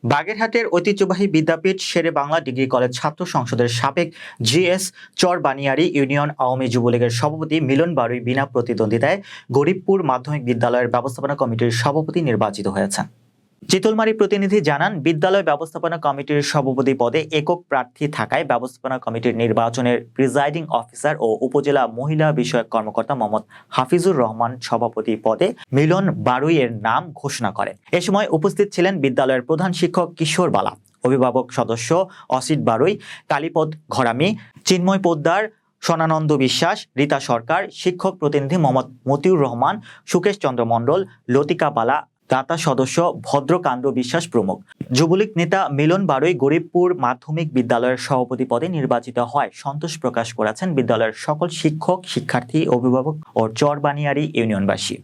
বাগেরহাটের ঐতিহ্যবাহী বিদ্যাপীঠ শেরে Bangla degree college ছাত্র সংসদের সাবেক জিএস চরবানিয়ারী ইউনিয়ন আওয়ামী যুবলীগের সভাপতি মিলন বারুই বিনা প্রতিদ্বন্দ্বিতায় গরিবপুর মাধ্যমিক বিদ্যালয়ের ব্যবস্থাপনা কমিটির সভাপতি নির্বাচিত হয়েছেন। চিতলমারী প্রতিনিধি জানান, বিদ্যালয় ব্যবস্থাপনা কমিটির সভাপতি পদে একক প্রার্থী থাকায় ব্যবস্থাপনা কমিটির নির্বাচনের প্রিজাইডিং অফিসার ও উপজেলা মহিলা বিষয়ক কর্মকর্তা মোহাম্মদ হাফিজুর রহমান সভাপতি পদে মিলন বারুইয়ের নাম ঘোষণা করেন। এ সময় উপস্থিত ছিলেন বিদ্যালয়ের প্রধান শিক্ষক কিশোর বালা, অভিভাবক সদস্য অসিত বারুই, কালীপদ ঘরামি, চিন্ময় পোদ্দার, সোনানন্দ বিশ্বাস, রীতা সরকার, শিক্ষক প্রতিনিধি মোহাম্মদ মতিউর রহমান, সুকেশ চন্দ্র মণ্ডল, লতিকা বালা, দাতা সদস্য ভদ্রকান্দ বিশ্বাস প্রমুখ। যুবলীগ নেতা মিলন বারুই গরিবপুর মাধ্যমিক বিদ্যালয়ের সভাপতি পদে নির্বাচিত হয় সন্তোষ প্রকাশ করেছেন বিদ্যালয়ের সকল শিক্ষক, শিক্ষার্থী, অভিভাবক ও চরবানিয়ারী ইউনিয়নবাসী।